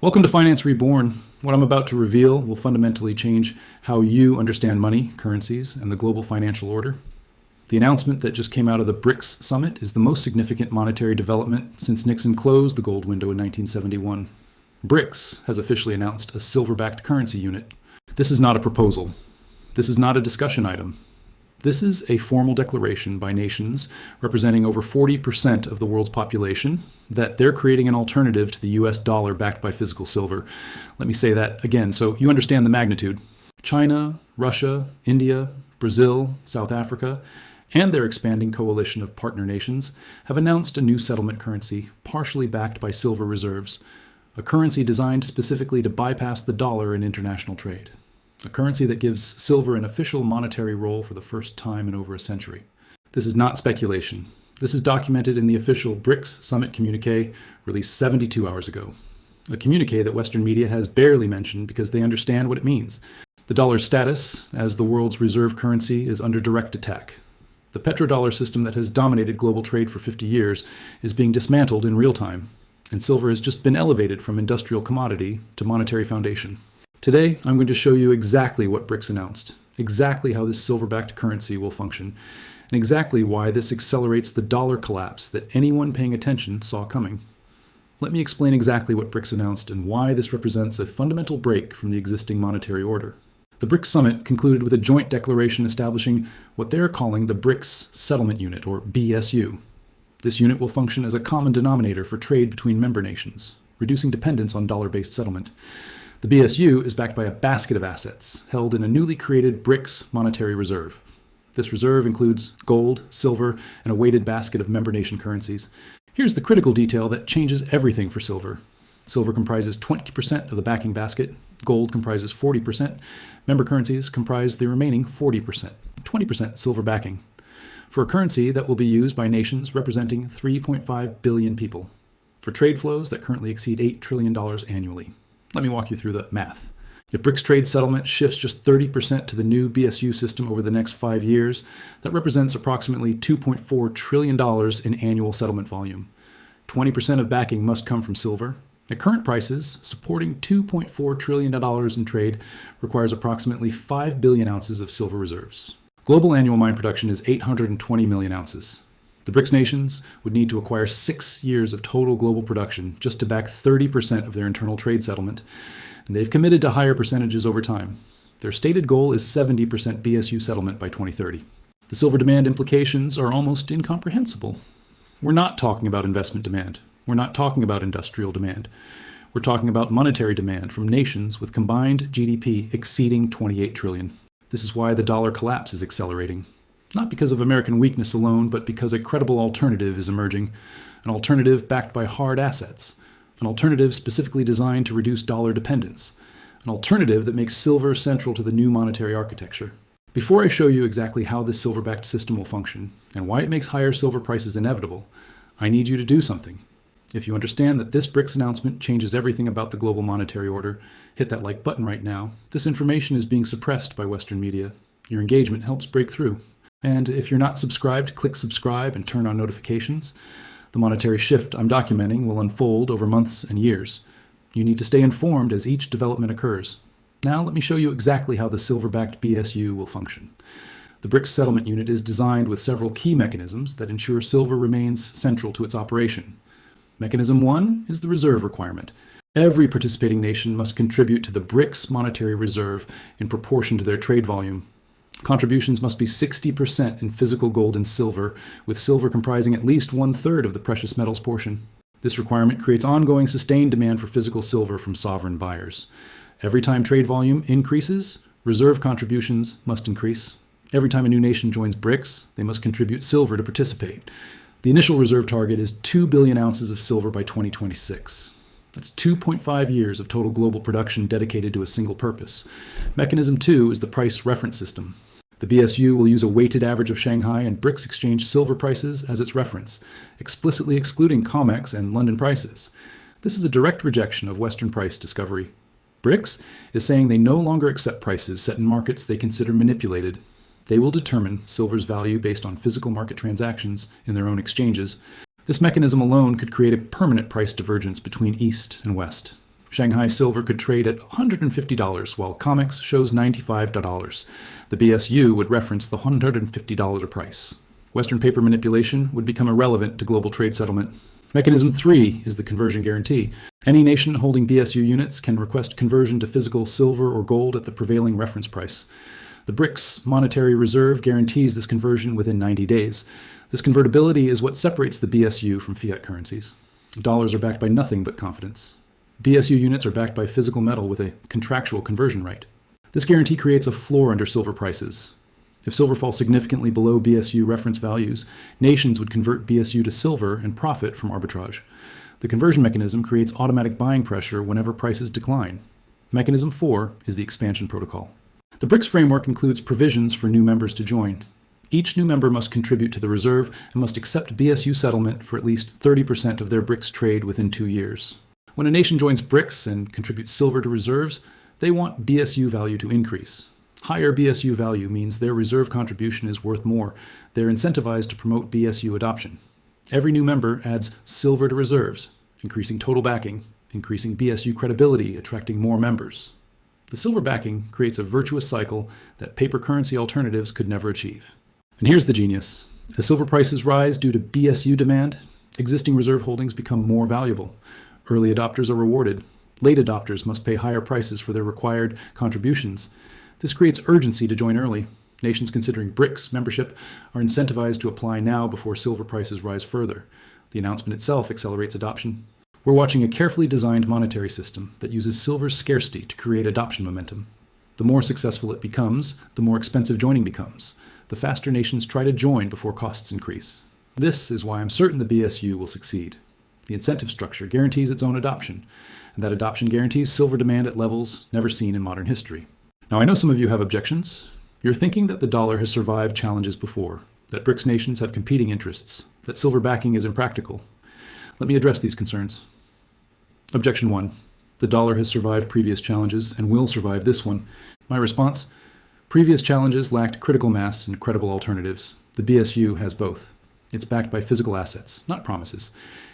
Welcome to Finance Reborn. What I'm about to reveal will fundamentally change how you understand money, currencies, and the global financial order. The announcement that just came out of the BRICS Summit is the most significant monetary development since Nixon closed the gold window in 1971. BRICS has officially announced a silver-backed currency unit. This is not a proposal. This is not a discussion item. This is a formal declaration by nations representing over 40% of the world's population that they're creating an alternative to the US dollar backed by physical silver. Let me say that again so you understand the magnitude. China, Russia, India, Brazil, South Africa, and their expanding coalition of partner nations have announced a new settlement currency partially backed by silver reserves, a currency designed specifically to bypass the dollar in international trade. A currency that gives silver an official monetary role for the first time in over a century. This is not speculation. This is documented in the official BRICS Summit communique released 72 hours ago. A communique that Western media has barely mentioned because they understand what it means. The dollar's status as the world's reserve currency is under direct attack. The petrodollar system that has dominated global trade for 50 years is being dismantled in real time, and silver has just been elevated from industrial commodity to monetary foundation. Today, I'm going to show you exactly what BRICS announced, exactly how this silver-backed currency will function, and exactly why this accelerates the dollar collapse that anyone paying attention saw coming. Let me explain exactly what BRICS announced and why this represents a fundamental break from the existing monetary order. The BRICS Summit concluded with a joint declaration establishing what they are calling the BRICS Settlement Unit, or BSU. This unit will function as a common denominator for trade between member nations, reducing dependence on dollar-based settlement. The BSU is backed by a basket of assets held in a newly created BRICS monetary reserve. This reserve includes gold, silver, and a weighted basket of member nation currencies. Here's the critical detail that changes everything for silver. Silver comprises 20% of the backing basket, gold comprises 40%, member currencies comprise the remaining 40%, 20% silver backing, for a currency that will be used by nations representing 3.5 billion people, for trade flows that currently exceed $8 trillion annually. Let me walk you through the math. If BRICS trade settlement shifts just 30% to the new BSU system over the next 5 years, that represents approximately $2.4 trillion in annual settlement volume. 20% of backing must come from silver. At current prices, supporting $2.4 trillion in trade requires approximately 5 billion ounces of silver reserves. Global annual mine production is 820 million ounces. The BRICS nations would need to acquire 6 years of total global production just to back 30% of their internal trade settlement, and they've committed to higher percentages over time. Their stated goal is 70% BSU settlement by 2030. The silver demand implications are almost incomprehensible. We're not talking about investment demand. We're not talking about industrial demand. We're talking about monetary demand from nations with combined GDP exceeding 28 trillion. This is why the dollar collapse is accelerating. Not because of American weakness alone, but because a credible alternative is emerging. An alternative backed by hard assets. An alternative specifically designed to reduce dollar dependence. An alternative that makes silver central to the new monetary architecture. Before I show you exactly how this silver-backed system will function, and why it makes higher silver prices inevitable, I need you to do something. If you understand that this BRICS announcement changes everything about the global monetary order, hit that like button right now. This information is being suppressed by Western media. Your engagement helps break through. And if you're not subscribed, click subscribe and turn on notifications. The monetary shift I'm documenting will unfold over months and years. You need to stay informed as each development occurs. Now let me show you exactly how the silver-backed BSU will function. The BRICS Settlement Unit is designed with several key mechanisms that ensure silver remains central to its operation. Mechanism 1 is the reserve requirement. Every participating nation must contribute to the BRICS monetary reserve in proportion to their trade volume. Contributions must be 60% in physical gold and silver, with silver comprising at least 1/3 of the precious metals portion. This requirement creates ongoing sustained demand for physical silver from sovereign buyers. Every time trade volume increases, reserve contributions must increase. Every time a new nation joins BRICS, they must contribute silver to participate. The initial reserve target is 2 billion ounces of silver by 2026. That's 2.5 years of total global production dedicated to a single purpose. Mechanism 2 is the price reference system. The BSU will use a weighted average of Shanghai and BRICS exchange silver prices as its reference, explicitly excluding COMEX and London prices. This is a direct rejection of Western price discovery. BRICS is saying they no longer accept prices set in markets they consider manipulated. They will determine silver's value based on physical market transactions in their own exchanges. This mechanism alone could create a permanent price divergence between East and West. Shanghai silver could trade at $150, while COMEX shows $95. The BSU would reference the $150 price. Western paper manipulation would become irrelevant to global trade settlement. Mechanism 3 is the conversion guarantee. Any nation holding BSU units can request conversion to physical silver or gold at the prevailing reference price. The BRICS monetary reserve guarantees this conversion within 90 days. This convertibility is what separates the BSU from fiat currencies. Dollars are backed by nothing but confidence. BSU units are backed by physical metal with a contractual conversion right. This guarantee creates a floor under silver prices. If silver falls significantly below BSU reference values, nations would convert BSU to silver and profit from arbitrage. The conversion mechanism creates automatic buying pressure whenever prices decline. Mechanism 4 is the expansion protocol. The BRICS framework includes provisions for new members to join. Each new member must contribute to the reserve and must accept BSU settlement for at least 30% of their BRICS trade within 2 years. When a nation joins BRICS and contributes silver to reserves, they want BSU value to increase. Higher BSU value means their reserve contribution is worth more. They're incentivized to promote BSU adoption. Every new member adds silver to reserves, increasing total backing, increasing BSU credibility, attracting more members. The silver backing creates a virtuous cycle that paper currency alternatives could never achieve. And here's the genius. As silver prices rise due to BSU demand, existing reserve holdings become more valuable. Early adopters are rewarded. Late adopters must pay higher prices for their required contributions. This creates urgency to join early. Nations considering BRICS membership are incentivized to apply now before silver prices rise further. The announcement itself accelerates adoption. We're watching a carefully designed monetary system that uses silver's scarcity to create adoption momentum. The more successful it becomes, the more expensive joining becomes. The faster nations try to join before costs increase. This is why I'm certain the BSU will succeed. The incentive structure guarantees its own adoption, and that adoption guarantees silver demand at levels never seen in modern history. Now, I know some of you have objections. You're thinking that the dollar has survived challenges before, that BRICS nations have competing interests, that silver backing is impractical. Let me address these concerns. Objection 1. The dollar has survived previous challenges and will survive this one. My response? Previous challenges lacked critical mass and credible alternatives. The BSU has both. It's backed by physical assets, not promises.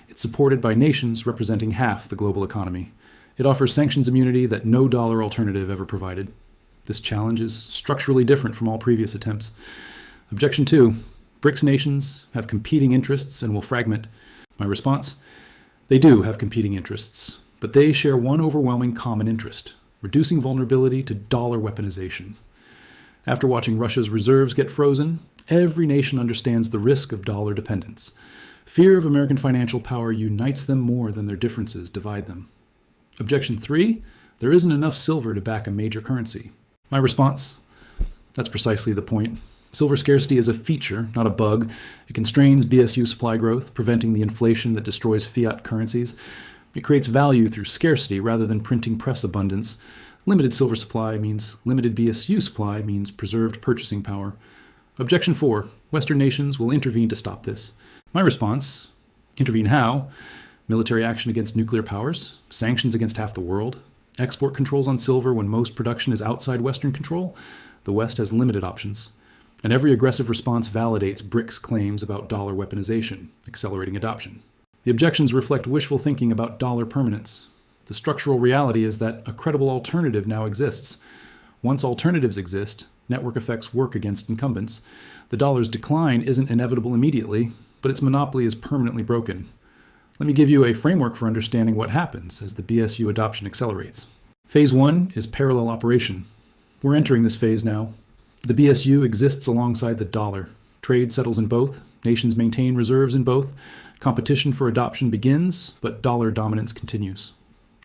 It's supported by nations representing half the global economy. It offers sanctions immunity that no dollar alternative ever provided. This challenge is structurally different from all previous attempts. Objection 2. BRICS nations have competing interests and will fragment. My response? They do have competing interests, but they share one overwhelming common interest: reducing vulnerability to dollar weaponization. After watching Russia's reserves get frozen, every nation understands the risk of dollar dependence. Fear of American financial power unites them more than their differences divide them. Objection 3. There isn't enough silver to back a major currency. My response? That's precisely the point. Silver scarcity is a feature, not a bug. It constrains BSU supply growth, preventing the inflation that destroys fiat currencies. It creates value through scarcity rather than printing press abundance. Limited silver supply means limited BSU supply means preserved purchasing power. Objection 4. Western nations will intervene to stop this. My response? Intervene how? Military action against nuclear powers? Sanctions against half the world? Export controls on silver when most production is outside Western control? The West has limited options. And every aggressive response validates BRICS claims about dollar weaponization, accelerating adoption. The objections reflect wishful thinking about dollar permanence. The structural reality is that a credible alternative now exists. Once alternatives exist, network effects work against incumbents. The dollar's decline isn't inevitable immediately, but its monopoly is permanently broken. Let me give you a framework for understanding what happens as the BSU adoption accelerates. Phase 1 is parallel operation. We're entering this phase now. The BSU exists alongside the dollar. Trade settles in both. Nations maintain reserves in both. Competition for adoption begins, but dollar dominance continues.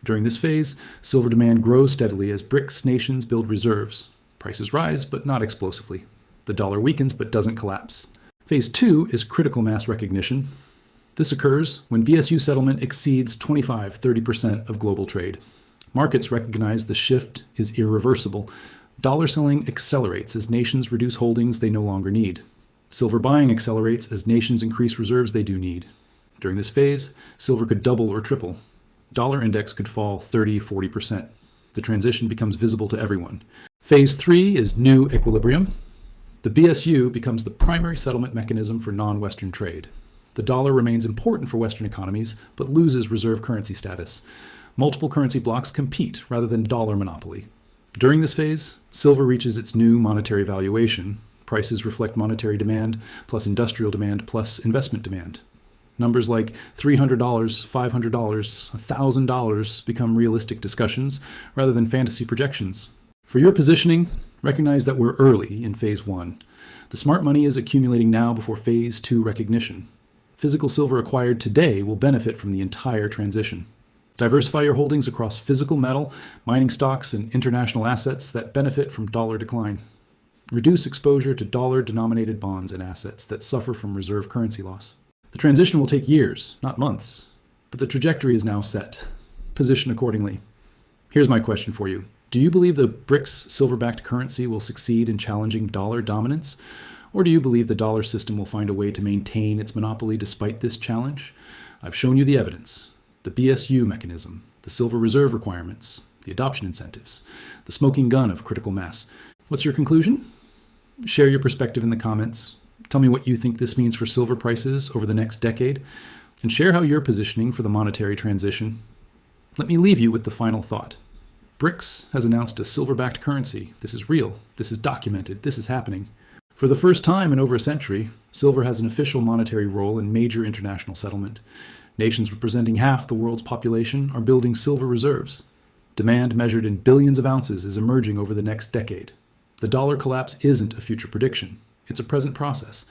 During this phase, silver demand grows steadily as BRICS nations build reserves. Prices rise, but not explosively. The dollar weakens, but doesn't collapse. Phase 2 is critical mass recognition. This occurs when BSU settlement exceeds 25-30% of global trade. Markets recognize the shift is irreversible. Dollar selling accelerates as nations reduce holdings they no longer need. Silver buying accelerates as nations increase reserves they do need. During this phase, silver could double or triple. Dollar index could fall 30-40%. The transition becomes visible to everyone. Phase 3 is new equilibrium. The BSU becomes the primary settlement mechanism for non-Western trade. The dollar remains important for Western economies, but loses reserve currency status. Multiple currency blocks compete rather than dollar monopoly. During this phase, silver reaches its new monetary valuation. Prices reflect monetary demand plus industrial demand plus investment demand. Numbers like $300, $500, $1,000 become realistic discussions rather than fantasy projections. For your positioning, recognize that we're early in phase 1. The smart money is accumulating now before phase 2 recognition. Physical silver acquired today will benefit from the entire transition. Diversify your holdings across physical metal, mining stocks, and international assets that benefit from dollar decline. Reduce exposure to dollar-denominated bonds and assets that suffer from reserve currency loss. The transition will take years, not months, but the trajectory is now set. Position accordingly. Here's my question for you. Do you believe the BRICS silver-backed currency will succeed in challenging dollar dominance? Or do you believe the dollar system will find a way to maintain its monopoly despite this challenge? I've shown you the evidence. The BSU mechanism, the silver reserve requirements, the adoption incentives, the smoking gun of critical mass. What's your conclusion? Share your perspective in the comments. Tell me what you think this means for silver prices over the next decade, and share how you're positioning for the monetary transition. Let me leave you with the final thought. BRICS has announced a silver-backed currency. This is real. This is documented. This is happening. For the first time in over a century, silver has an official monetary role in major international settlement. Nations representing half the world's population are building silver reserves. Demand measured in billions of ounces is emerging over the next decade. The dollar collapse isn't a future prediction. It's a present process.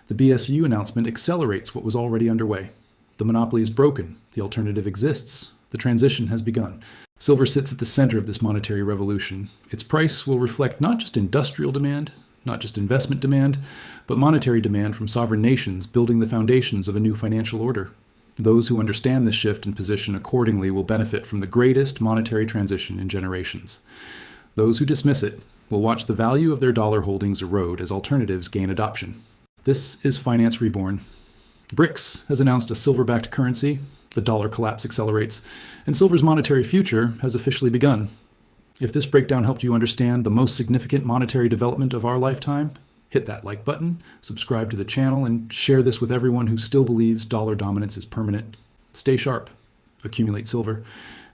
The BSU announcement accelerates what was already underway. The monopoly is broken. The alternative exists. The transition has begun. Silver sits at the center of this monetary revolution. Its price will reflect not just industrial demand, not just investment demand, but monetary demand from sovereign nations building the foundations of a new financial order. Those who understand this shift and position accordingly will benefit from the greatest monetary transition in generations. Those who dismiss it will watch the value of their dollar holdings erode as alternatives gain adoption. This is Finance Reborn. BRICS has announced a silver-backed currency, the dollar collapse accelerates, and silver's monetary future has officially begun. If this breakdown helped you understand the most significant monetary development of our lifetime, hit that like button, subscribe to the channel, and share this with everyone who still believes dollar dominance is permanent. Stay sharp, accumulate silver,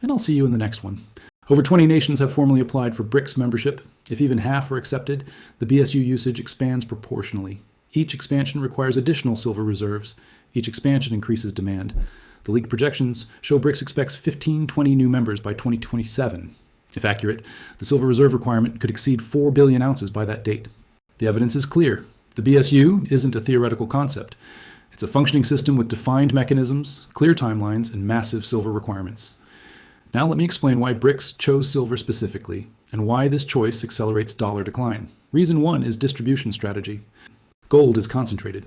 and I'll see you in the next one. Over 20 nations have formally applied for BRICS membership. If even half are accepted, the BSU usage expands proportionally. Each expansion requires additional silver reserves. Each expansion increases demand. The leaked projections show BRICS expects 15-20 new members by 2027. If accurate, the silver reserve requirement could exceed 4 billion ounces by that date. The evidence is clear. The BSU isn't a theoretical concept. It's a functioning system with defined mechanisms, clear timelines, and massive silver requirements. Now let me explain why BRICS chose silver specifically, and why this choice accelerates dollar decline. Reason 1 is distribution strategy. Gold is concentrated.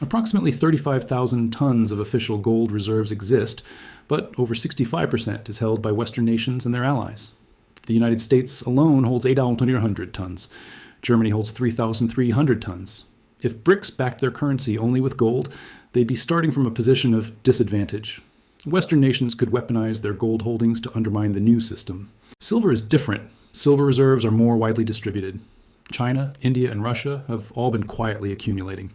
Approximately 35,000 tons of official gold reserves exist, but over 65% is held by Western nations and their allies. The United States alone holds 8,100 tons. Germany holds 3,300 tons. If BRICS backed their currency only with gold, they'd be starting from a position of disadvantage. Western nations could weaponize their gold holdings to undermine the new system. Silver is different. Silver reserves are more widely distributed. China, India, and Russia have all been quietly accumulating.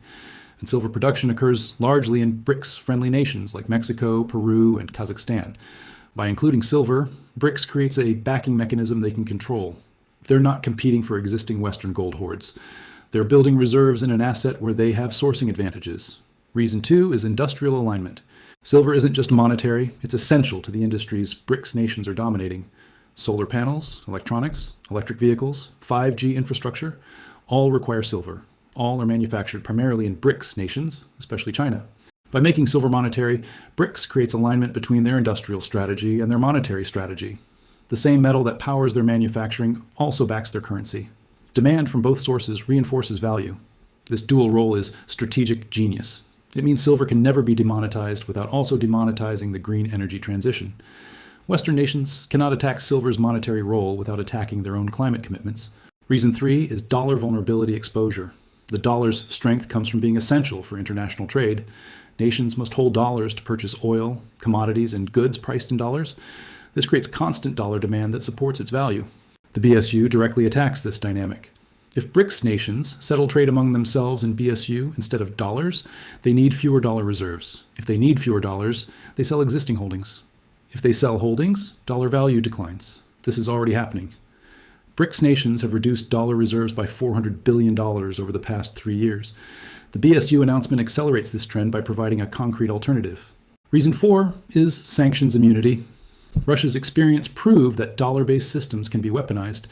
And silver production occurs largely in BRICS-friendly nations like Mexico, Peru, and Kazakhstan. By including silver, BRICS creates a backing mechanism they can control. They're not competing for existing Western gold hoards. They're building reserves in an asset where they have sourcing advantages. Reason 2 is industrial alignment. Silver isn't just monetary, it's essential to the industries BRICS nations are dominating. Solar panels, electronics, electric vehicles, 5G infrastructure, all require silver. All are manufactured primarily in BRICS nations, especially China. By making silver monetary, BRICS creates alignment between their industrial strategy and their monetary strategy. The same metal that powers their manufacturing also backs their currency. Demand from both sources reinforces value. This dual role is strategic genius. It means silver can never be demonetized without also demonetizing the green energy transition. Western nations cannot attack silver's monetary role without attacking their own climate commitments. Reason 3 is dollar vulnerability exposure. The dollar's strength comes from being essential for international trade. Nations must hold dollars to purchase oil, commodities, and goods priced in dollars. This creates constant dollar demand that supports its value. The BSU directly attacks this dynamic. If BRICS nations settle trade among themselves in BSU instead of dollars, they need fewer dollar reserves. If they need fewer dollars, they sell existing holdings. If they sell holdings, dollar value declines. This is already happening. BRICS nations have reduced dollar reserves by $400 billion over the past 3 years. The BSU announcement accelerates this trend by providing a concrete alternative. Reason 4 is sanctions immunity. Russia's experience proved that dollar-based systems can be weaponized.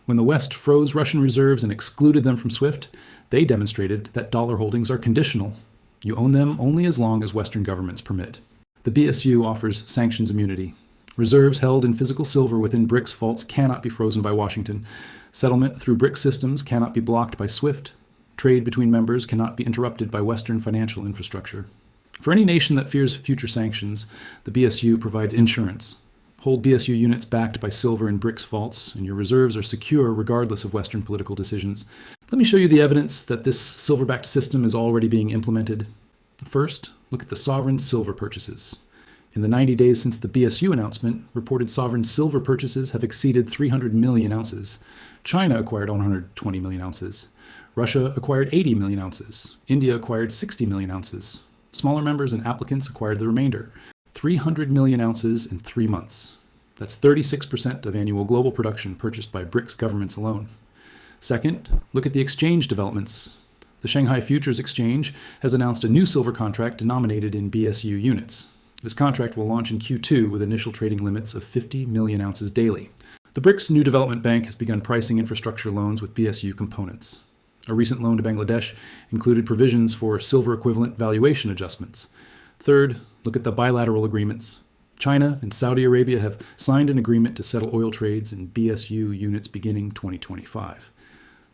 When the West froze Russian reserves and excluded them from SWIFT, they demonstrated that dollar holdings are conditional. You own them only as long as Western governments permit. The BSU offers sanctions immunity. Reserves held in physical silver within BRICS vaults cannot be frozen by Washington. Settlement through BRICS systems cannot be blocked by SWIFT. Trade between members cannot be interrupted by Western financial infrastructure. For any nation that fears future sanctions, the BSU provides insurance. Hold BSU units backed by silver in BRICS vaults, and your reserves are secure regardless of Western political decisions. Let me show you the evidence that this silver-backed system is already being implemented. First, look at the sovereign silver purchases. In the 90 days since the BSU announcement, reported sovereign silver purchases have exceeded 300 million ounces. China acquired 120 million ounces. Russia acquired 80 million ounces. India acquired 60 million ounces. Smaller members and applicants acquired the remainder. 300 million ounces in 3 months. That's 36% of annual global production purchased by BRICS governments alone. Second, look at the exchange developments. The Shanghai Futures Exchange has announced a new silver contract denominated in BSU units. This contract will launch in Q2 with initial trading limits of 50 million ounces daily. The BRICS New Development Bank has begun pricing infrastructure loans with BSU components. A recent loan to Bangladesh included provisions for silver equivalent valuation adjustments. Third, look at the bilateral agreements. China and Saudi Arabia have signed an agreement to settle oil trades in BSU units beginning 2025.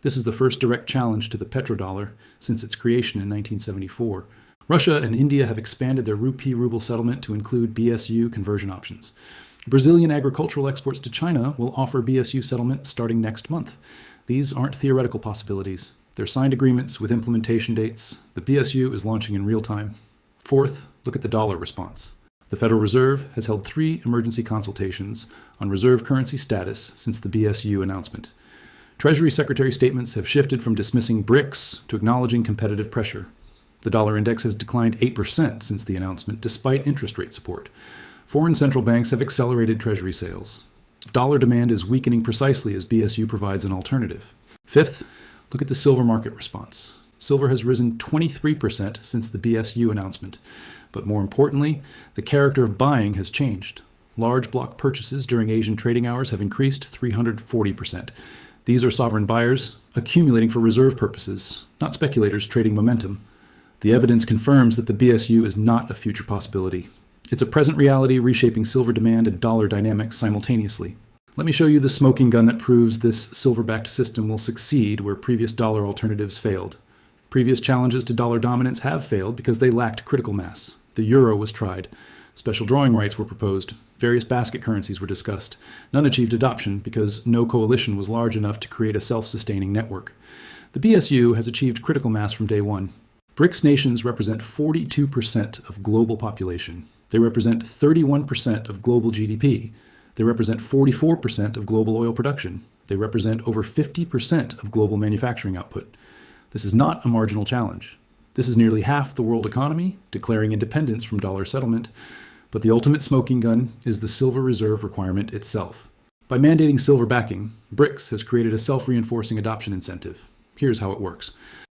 This is the first direct challenge to the petrodollar since its creation in 1974. Russia and India have expanded their rupee-ruble settlement to include BSU conversion options. Brazilian agricultural exports to China will offer BSU settlement starting next month. These aren't theoretical possibilities. They're signed agreements with implementation dates. The BSU is launching in real time. Fourth, look at the dollar response. The Federal Reserve has held 3 emergency consultations on reserve currency status since the BSU announcement. Treasury Secretary statements have shifted from dismissing BRICS to acknowledging competitive pressure. The dollar index has declined 8% since the announcement, despite interest rate support. Foreign central banks have accelerated treasury sales. Dollar demand is weakening precisely as BSU provides an alternative. Fifth, look at the silver market response. Silver has risen 23% since the BSU announcement. But more importantly, the character of buying has changed. Large block purchases during Asian trading hours have increased 340%. These are sovereign buyers accumulating for reserve purposes, not speculators trading momentum. The evidence confirms that the BSU is not a future possibility. It's a present reality reshaping silver demand and dollar dynamics simultaneously. Let me show you the smoking gun that proves this silver-backed system will succeed where previous dollar alternatives failed. Previous challenges to dollar dominance have failed because they lacked critical mass. The euro was tried. Special drawing rights were proposed. Various basket currencies were discussed. None achieved adoption because no coalition was large enough to create a self-sustaining network. The BSU has achieved critical mass from day one. BRICS nations represent 42% of global population. They represent 31% of global GDP. They represent 44% of global oil production. They represent over 50% of global manufacturing output. This is not a marginal challenge. This is nearly half the world economy, declaring independence from dollar settlement. But the ultimate smoking gun is the silver reserve requirement itself. By mandating silver backing, BRICS has created a self-reinforcing adoption incentive. Here's how it works.